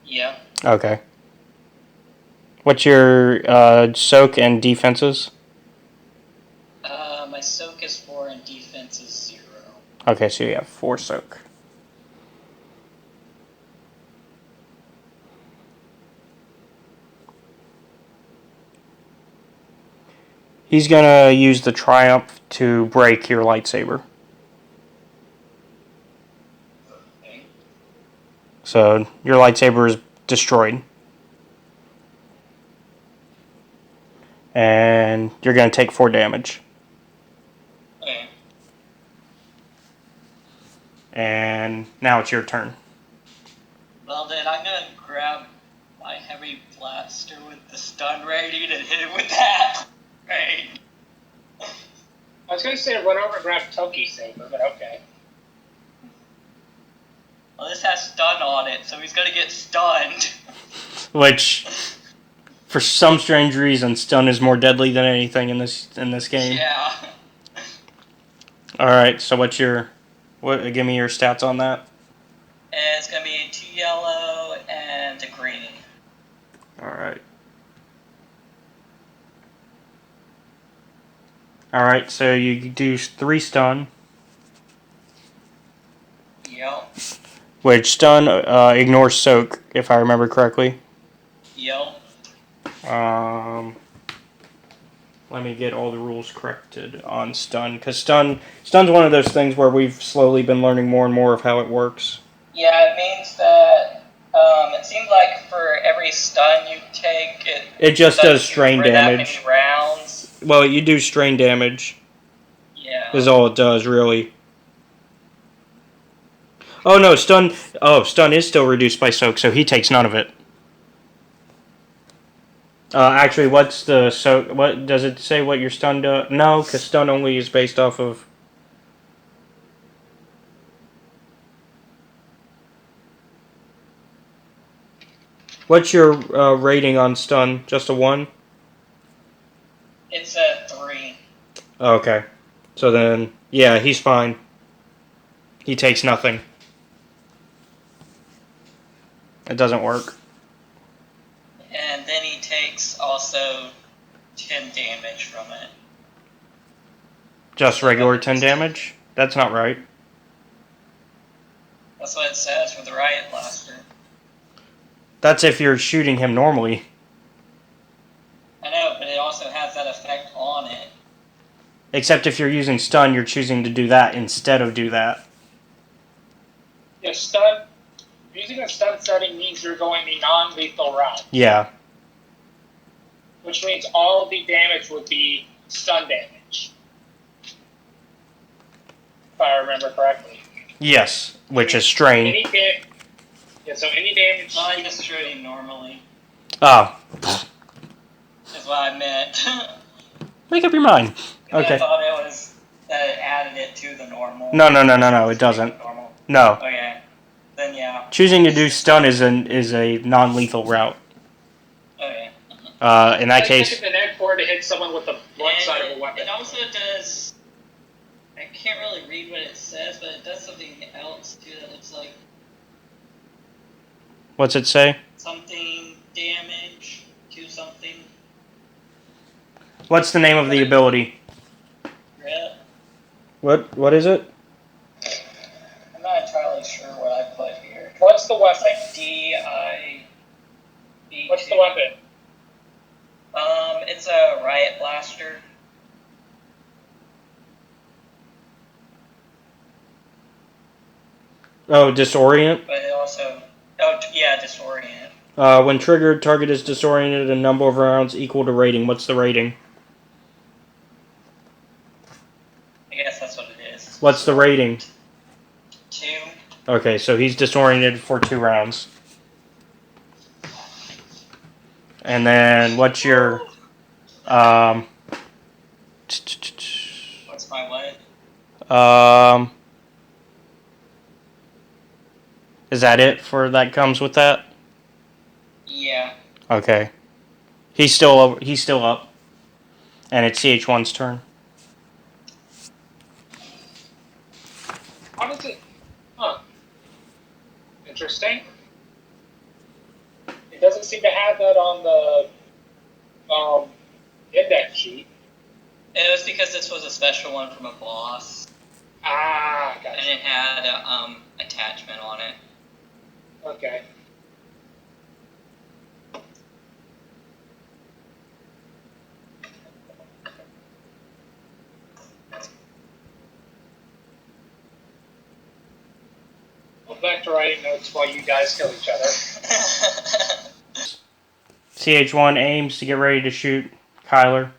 Yeah. Okay. What's your soak and defenses? My soak is 4 and defense is 0. Okay, so you have 4 soak. He's gonna use the triumph to break your lightsaber. Okay. So your lightsaber is destroyed. And you're gonna take 4 damage. Okay. And now it's your turn. Well then, I'm gonna grab my heavy blaster with the stun rating and hit it with that. Right. I was going to say to run over and grab Toki's saber, but okay. Well, this has stun on it, so he's gonna get stunned. Which, for some strange reason, stun is more deadly than anything in this game. Yeah. All right. So what's your give me your stats on that. And it's gonna be 2 yellow and a green. All right. All right. So you do 3 stun, Yep. which stun ignores soak, if I remember correctly. Yep. Let me get all the rules corrected on stun, because stun's one of those things where we've slowly been learning more and more of how it works. Yeah, it means that it seems like for every stun you take, It just stuns does you strain for that damage. many rounds. Well, you do strain damage. Yeah. Is all it does, really. Oh no, stun. Oh, stun is still reduced by soak, so he takes none of it. Actually, what's the soak? What does it say? What your stun does? No, because stun only is based off of. What's your rating on stun? Just a 1? It's a 3. Oh, okay. So then, yeah, he's fine. He takes nothing. It doesn't work. And then he takes also 10 damage from it. Just regular 10 damage? That's not right. That's what it says for the riot blaster. That's if you're shooting him normally. I know, but it also has that effect on it. Except if you're using stun, you're choosing to do that instead of do that. Yeah, stun. Using a stun setting means you're going the non-lethal route, Yeah. which means all of the damage would be stun damage. If I remember correctly. Yes, which is strain. So any damage. Mine is shooting normally. Oh. Is what I meant. Make up your mind. Okay. I thought it was that it added it to the normal. No, it doesn't. Normal. No. Okay. Then yeah. Choosing to do stun is a non-lethal route. Okay. In that case. It's an egg for to hit someone with the blunt side of a weapon. It also does. I can't really read what it says, but it does something else too that looks like What's it say? something damage to something. What's the name of the ability? Grip. What is it? I'm not entirely sure what I put here. What's the weapon? It's like D-I... What's the weapon? It's a riot blaster. Oh, disorient. But it also... Oh, yeah, disorient. When triggered, target is disoriented a number of rounds equal to rating. What's the rating? I guess that's what it is. What's the rating? 2. Okay, so he's disoriented for 2 rounds. And then what's your... What's my what? Is that it for that comes with that? Yeah. Okay. He's still up. And it's CH1's turn. How does it? Huh. Interesting. It doesn't seem to have that on the index sheet. It was because this was a special one from a boss. Ah, And gotcha. it had a, attachment on it. Okay. Well, back to writing notes while you guys kill each other. CH1 aims to get ready to shoot Kyler.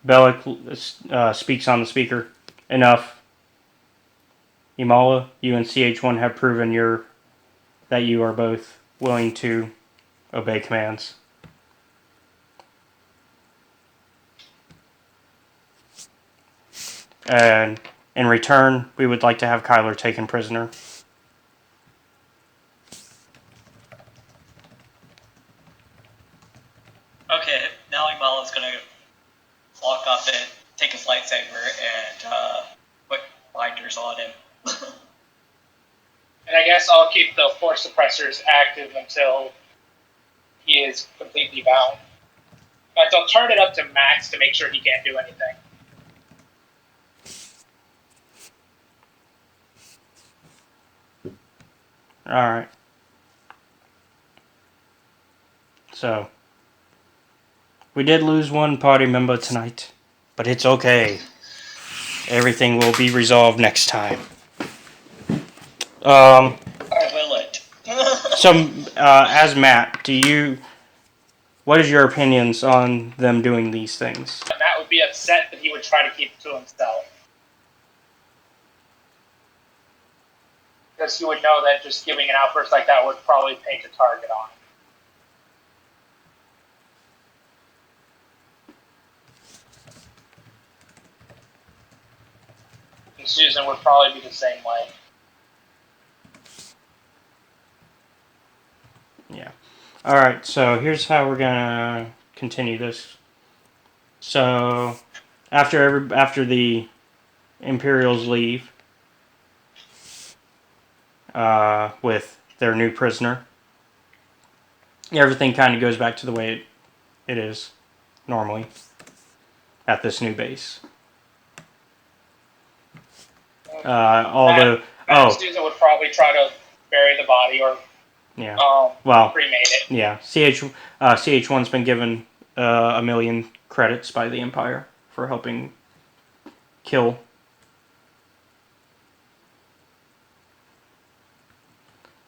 Bellic speaks on the speaker. Enough. Imala, you and CH1 have proven that you are both willing to obey commands. And in return, we would like to have Kyler taken prisoner. Okay, now Imala's gonna walk up and take his lightsaber and put binders on him. And I guess I'll keep the force suppressors active until he is completely bound. In fact, I'll turn it up to max to make sure he can't do anything. Alright. So, we did lose one party member tonight, but it's okay. Everything will be resolved next time. Or will it? So, as Matt, what is your opinions on them doing these things? Matt would be upset, but he would try to keep it to himself. Because he would know that just giving an outburst like that would probably paint a target on him. And Susan would probably be the same way. Yeah. Alright, so here's how we're gonna continue this. So, after the Imperials leave, with their new prisoner, everything kind of goes back to the way it is normally at this new base. Although, Matt and Susan would probably try to bury the body or cremate it. Yeah, CH1's been given 1 million credits by the Empire for helping kill.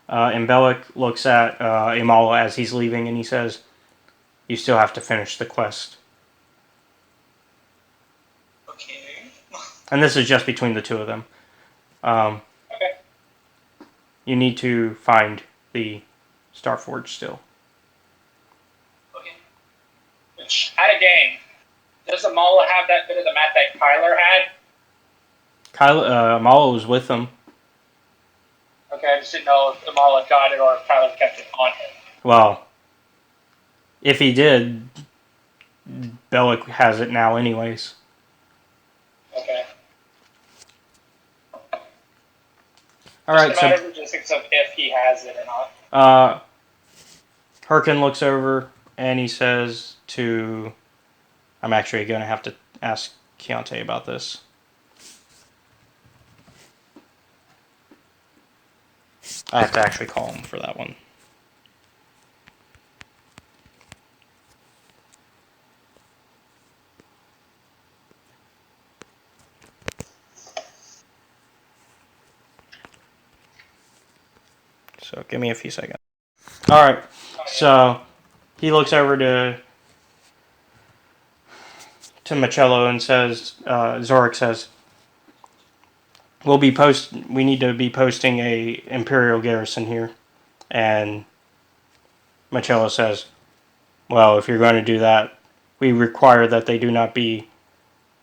And Bellic looks at Imala as he's leaving and he says, "You still have to finish the quest." And this is just between the two of them. Okay. You need to find the Starforge still. Okay. Which, at a game, does Amala have that bit of the map that Kyler had? Amala was with them. Okay, I just didn't know if Amala got it or if Kyler kept it on him. Well, if he did, Bellic has it now anyways. Okay. Alright, Just a matter of logistics of if he has it or not. Herkin looks over and he says to... I'm actually going to have to ask Keontae about this. I have to actually call him for that one. So give me a few seconds. Alright, so he looks over to Macello and says, Zorik says, we need to be posting a Imperial garrison here. And Macello says, well, if you're going to do that, we require that they do not be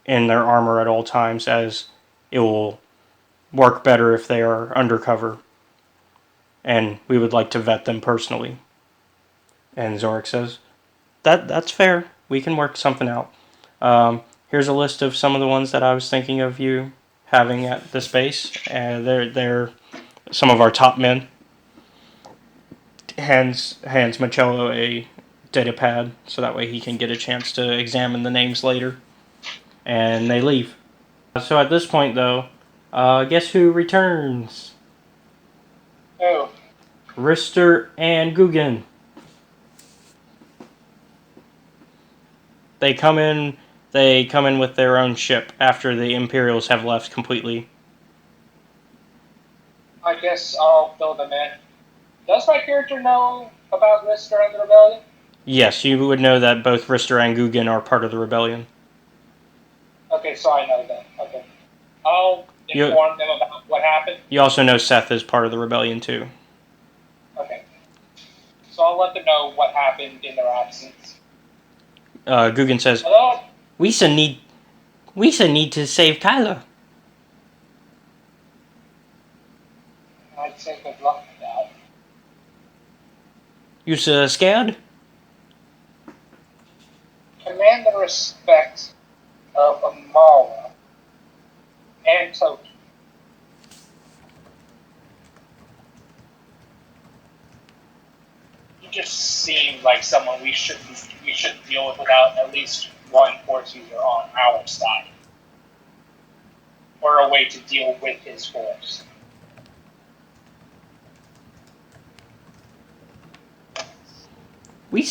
in their armor at all times, as it will work better if they are undercover. And we would like to vet them personally. And Zorik says, that's fair. We can work something out. Here's a list of some of the ones that I was thinking of you having at this base. And they're some of our top men. Hands Macello a data pad so that way he can get a chance to examine the names later. And they leave. So at this point, though, guess who returns? Oh. Rister and Guggen. They come in with their own ship after the Imperials have left completely. I guess I'll fill them in. Does my character know about Rister and the Rebellion? Yes, you would know that both Rister and Guggen are part of the rebellion. Okay, so I know that. Okay. I'll inform them about what happened. You also know Seth is part of the rebellion too. Okay. So I'll let them know what happened in their absence. Guggen says, Hello? We need to save Kyler. I'd say good luck with that. You scared? Command the respect of Amala and Toki. You just seem like someone we should deal with without at least one force user on our side, or a way to deal with his force. We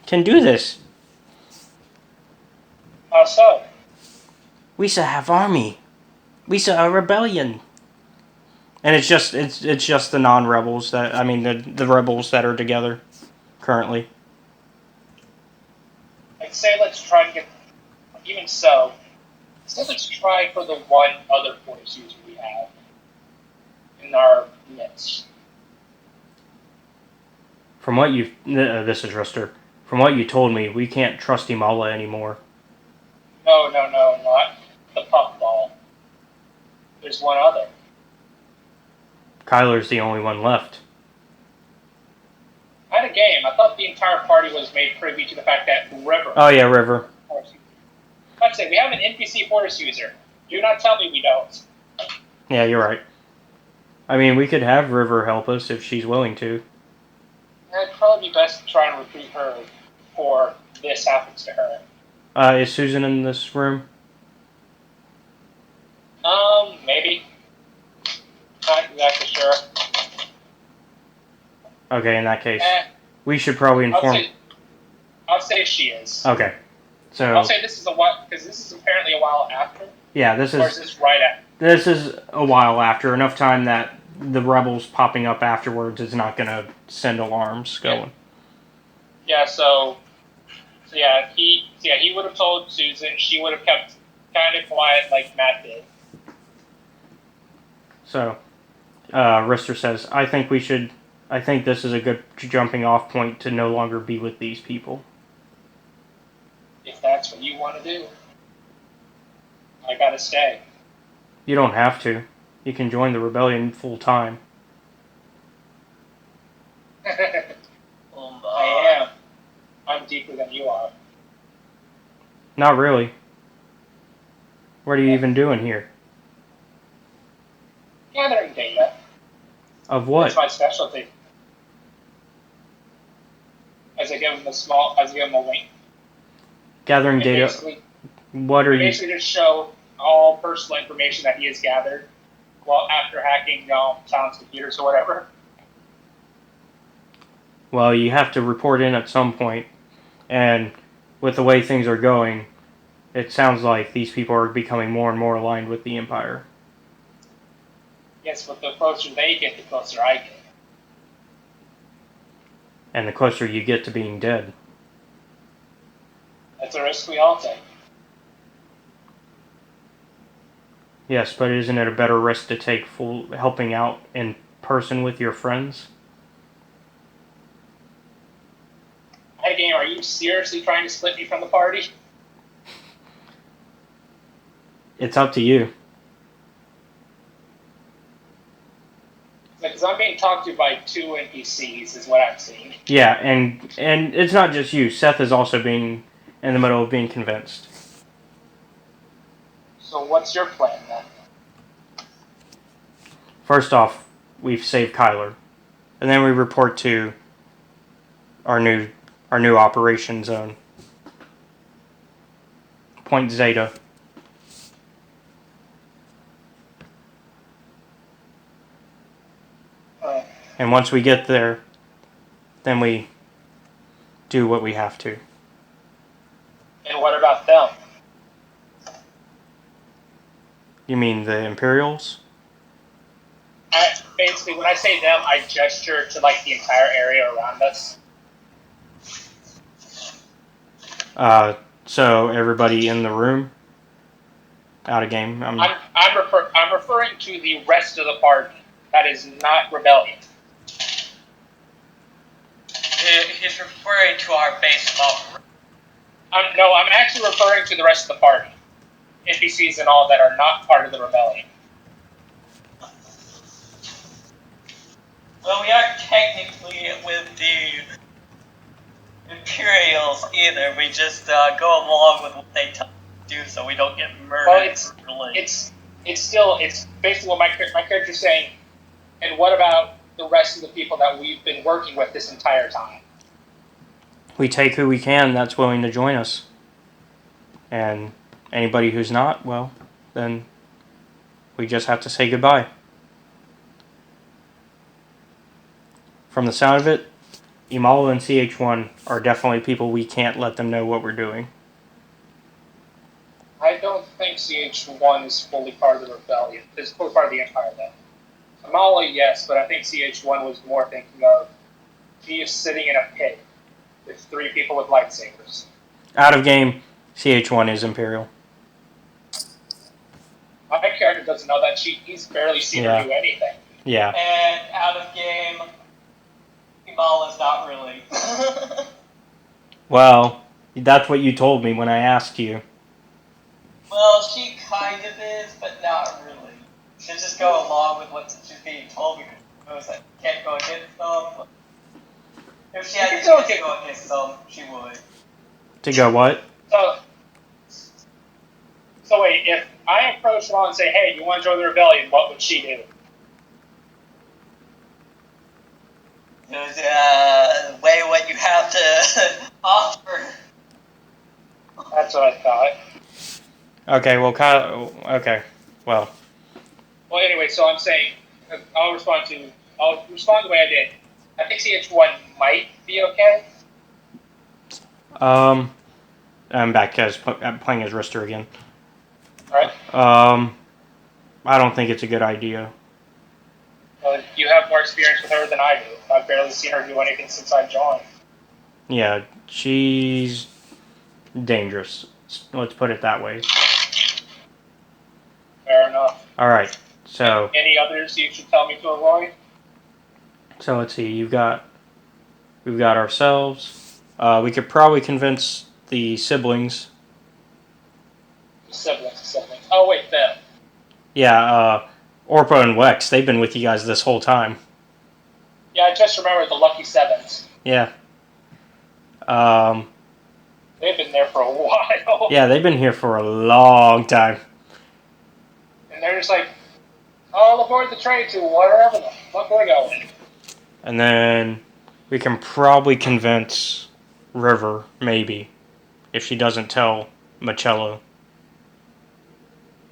can do this. How so? We have army. We a rebellion. And it's just the non-rebels the rebels that are together currently. I'd say let's try to get. Even so, let's try for the one other force user we have in our midst. From what this is Rister. From what you told me, we can't trust Imala anymore. No, not the puffball. There's one other. Kyler's the only one left. At a game, I thought the entire party was made privy to the fact that River. Oh yeah, River. Let's say we have an NPC force user. Do not tell me we don't. Yeah, you're right. I mean, we could have River help us if she's willing to. It'd probably be best to try and recruit her before this happens to her. Is Susan in this room? Maybe. Not exactly sure. Okay, in that case, we should probably inform. I'll say she is. Okay, so I'll say this is a while because this is apparently a while after. Yeah, this is. Or is this right after? This is a while after. Enough time that the rebels popping up afterwards is not going to send alarms going. Yeah. He would have told Susan. She would have kept kind of quiet like Matt did. So, Rister says, I think this is a good jumping off point to no longer be with these people. If that's what you want to do, I gotta stay. You don't have to. You can join the rebellion full time. I am. I'm deeper than you are. Not really. What are you even doing here? Gathering data. Of what? That's my specialty. As I give him a wink. Gathering data. What are you? Basically just show all personal information that he has gathered while after hacking Talon's computers or whatever. Well, you have to report in at some point, and with the way things are going, it sounds like these people are becoming more and more aligned with the Empire. Yes, but the closer they get, the closer I get. And the closer you get to being dead. That's a risk we all take. Yes, but isn't it a better risk to take helping out in person with your friends? Hey, game, are you seriously trying to split me from the party? It's up to you. Because I'm being talked to by 2 NPCs, is what I'm seeing. Yeah, and it's not just you. Seth is also being in the middle of being convinced. So what's your plan then? First off, we've saved Kyler, and then we report to our new operation zone. Point Zeta. And once we get there, then we do what we have to. And what about them? You mean the Imperials? Basically, when I say them, I gesture to like the entire area around us. So everybody in the room? Out of game? I'm referring to the rest of the party. That is not rebellion. He's referring to our base operation. I'm actually referring to the rest of the party. NPCs and all that are not part of the rebellion. Well, we aren't technically with the Imperials either. We just go along with what they tell us to do so we don't get murdered. Well, it's basically what my character's saying. And what about the rest of the people that we've been working with this entire time? We take who we can that's willing to join us. And anybody who's not, well, then we just have to say goodbye. From the sound of it, Imala and CH1 are definitely people we can't let them know what we're doing. I don't think CH1 is fully part of the rebellion. It's fully part of the Empire, though. Amala, yes, but I think CH1 was more thinking of he is sitting in a pit with 3 people with lightsabers. Out of game, CH1 is Imperial. My character doesn't know that. He's barely seen her do anything. Yeah. And out of game, Imala's not really. Well, that's what you told me when I asked you. Well, she kind of is, but not really. She'll just go along with what she's being told because she knows that she can't go against them. If she had to go against them, she would. To go what? So wait, if I approach her and say, hey, you want to join the rebellion, what would she do? Weigh what you have to offer. That's what I thought. Okay, well, Kyle... Okay, well... Well, anyway, so I'm saying, I'll respond the way I did. I think CH1 might be okay. I'm back as I'm playing as Rister again. Alright. I don't think it's a good idea. Well, you have more experience with her than I do. I've barely seen her do anything since I joined. Yeah, she's dangerous. Let's put it that way. Fair enough. Alright, So Any others you should tell me to avoid? so let's see. We've got ourselves. We could probably convince the siblings. Siblings. Oh wait, them. Yeah, Orpo and Wex. They've been with you guys this whole time. Yeah, I just remembered the Lucky Sevens. Yeah. They've been there for a while. Yeah, they've been here for a long time. And they're just like, all aboard the train to wherever the fuck we're going. And then we can probably convince River, maybe, if she doesn't tell Macello.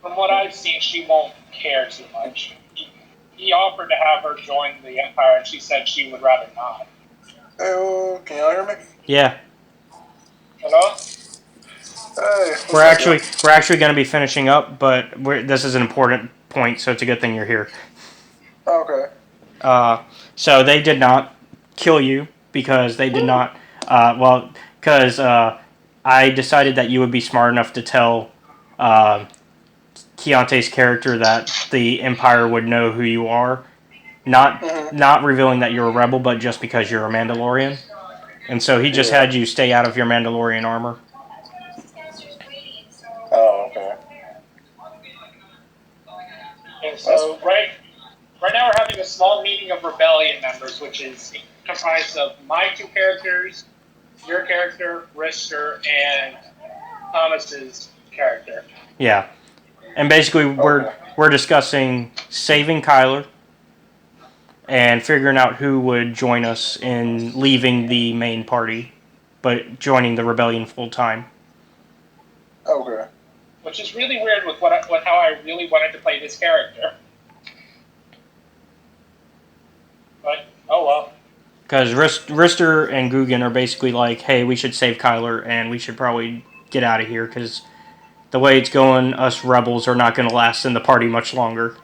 From what I've seen, she won't care too much. He offered to have her join the Empire, and she said she would rather not. Hey, can y'all hear me? Yeah, Hello? Hey. we're actually going to be finishing up, but this is an important point, so it's a good thing you're here. Okay. So they did not kill you because they did not. Because I decided that you would be smart enough to tell Keontae's character that the Empire would know who you are, not revealing that you're a rebel, but just because you're a Mandalorian. And so he just had you stay out of your Mandalorian armor. Oh, okay. And so right now we're having a small meeting of Rebellion members, which is comprised of my two characters, your character, Rister, and Thomas's character. Yeah, and basically we're discussing saving Kyler and figuring out who would join us in leaving the main party, but joining the rebellion full time. Okay. Which is really weird with how I really wanted to play this character. But, oh well. Because Rister and Guggen are basically like, hey, we should save Kyler and we should probably get out of here because the way it's going, us rebels are not going to last in the party much longer.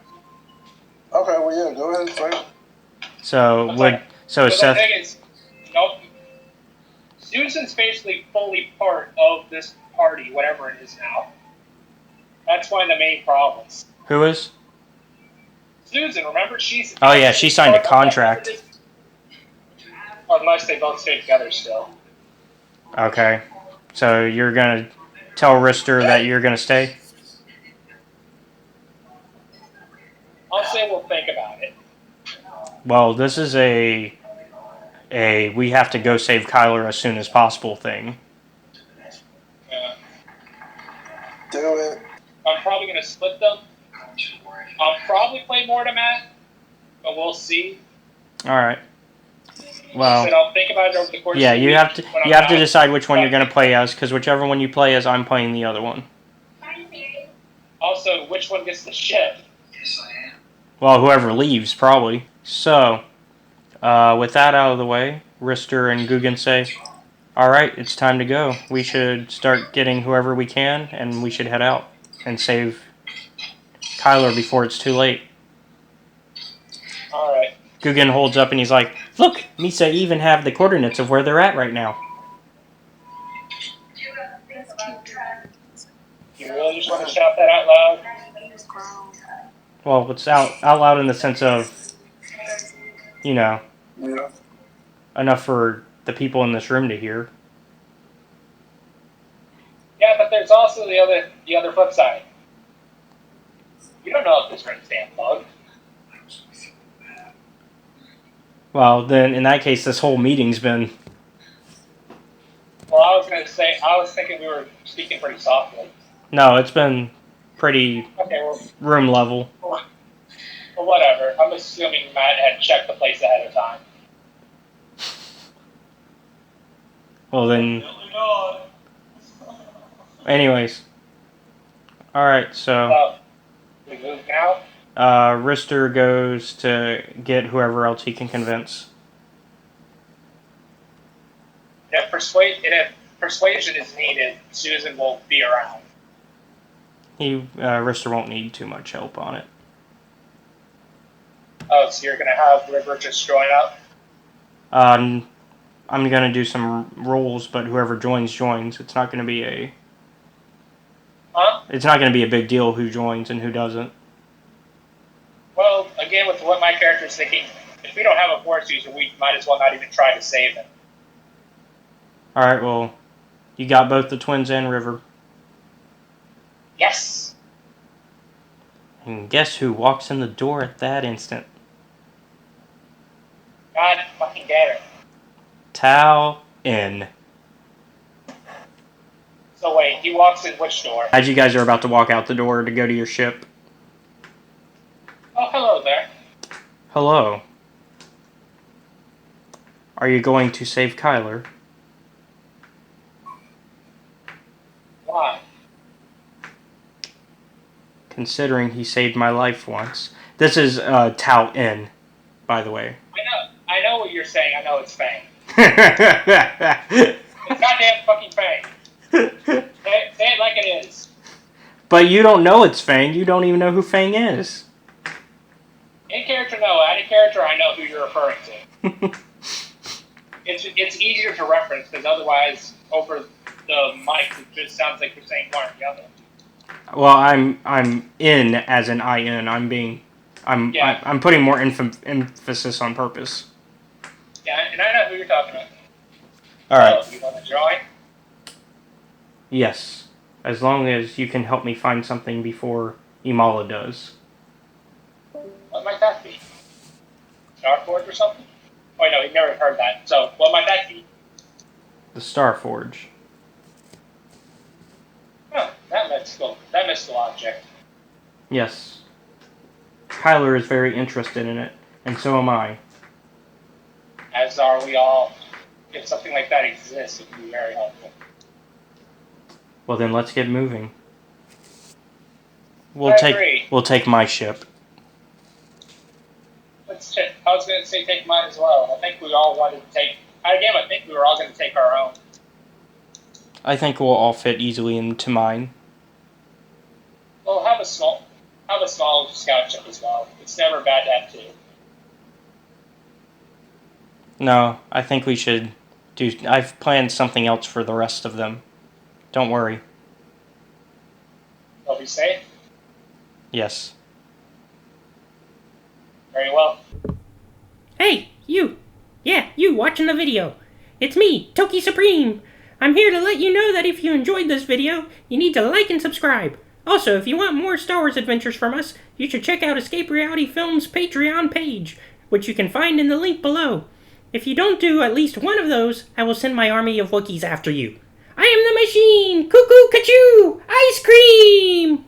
Okay, well, yeah, go ahead, play. So The Seth. thing is, Susan's basically fully part of this party, whatever it is now. That's one of the main problems. Who is? Susan, remember she's... Oh yeah, she signed a contract. Unless they both stay together still. Okay. So you're going to tell Rister that you're going to stay? I'll say we'll think about it. Well, this is a we have to go save Kyler as soon as possible thing. Yeah. Do it. I'm probably going to split them. I'll probably play more to Matt, but we'll see. All right. Well, I'll think about it over the course yeah, of the you week have to when I'm you have to out. decide which one you're going to play as, because whichever one you play as, I'm playing the other one. Also, which one gets the ship? Well, whoever leaves, probably. So, with that out of the way, Rister and Guggen say, all right, it's time to go. We should start getting whoever we can, and we should head out and save Kyler before it's too late. All right. Guggen holds up and he's like, look, Misa even have the coordinates of where they're at right now. You really just want to shout that out loud? Well, it's out loud in the sense of, Yeah. enough for the people in this room to hear. Yeah, but there's also the other flip side. You don't know if this ring's damn bug. Well, then, in that case, this whole meeting's been... Well, I was thinking we were speaking pretty softly. No, it's been pretty Okay, well, room level. whatever. I'm assuming Matt had checked the place ahead of time. Well, then... Anyways. Alright, so... We move now? Rister goes to get whoever else he can convince. If persuasion is needed, Susan will be around. Rister won't need too much help on it. Oh, so you're going to have River just join up? I'm going to do some rolls, but whoever joins. It's not going to be a... Huh? It's not going to be a big deal who joins and who doesn't. Well, again, with what my character is thinking, if we don't have a force user, we might as well not even try to save him. Alright, well, you got both the twins and River. Yes! And guess who walks in the door at that instant? God fucking damn it. Talon. So wait, he walks in which door? As you guys are about to walk out the door to go to your ship. Oh, hello there. Hello. Are you going to save Kyler? Why? Considering he saved my life once. This is Talon, by the way. I know what you're saying. I know it's Fang. It's goddamn fucking Fang. Say it like it is. But you don't know it's Fang. You don't even know who Fang is. In character, no. Out of character, I know who you're referring to. It's easier to reference because otherwise, over the mic, it just sounds like you're saying one or the other. Well, I'm in as an IN. I'm putting more emphasis on purpose. Yeah, and I know who you're talking about. All right. So, you want to join? Yes, as long as you can help me find something before Imala does. What might that be? Starforge or something? Oh no, he never heard that. So, what might that be? The Starforge. Oh, that mystical object. Yes. Kyler is very interested in it, and so am I. As are we all. If something like that exists, it would be very helpful. Well, then let's get moving. I agree. We'll take my ship. Let's check. I was going to say take mine as well. I think we all wanted to take. Again, I think we were all going to take our own. I think we'll all fit easily into mine. Well, have a small scout ship as well. It's never bad to have two. No, I think we should do. I've planned something else for the rest of them. Don't worry. They'll be safe. Yes. Very well. Hey, you! Yeah, you watching the video. It's me, Toki Supreme. I'm here to let you know that if you enjoyed this video, you need to like and subscribe. Also, if you want more Star Wars adventures from us, you should check out Escape Reality Films' Patreon page, which you can find in the link below. If you don't do at least one of those, I will send my army of Wookiees after you. I am the machine! Cuckoo, Cachoo! Ice cream!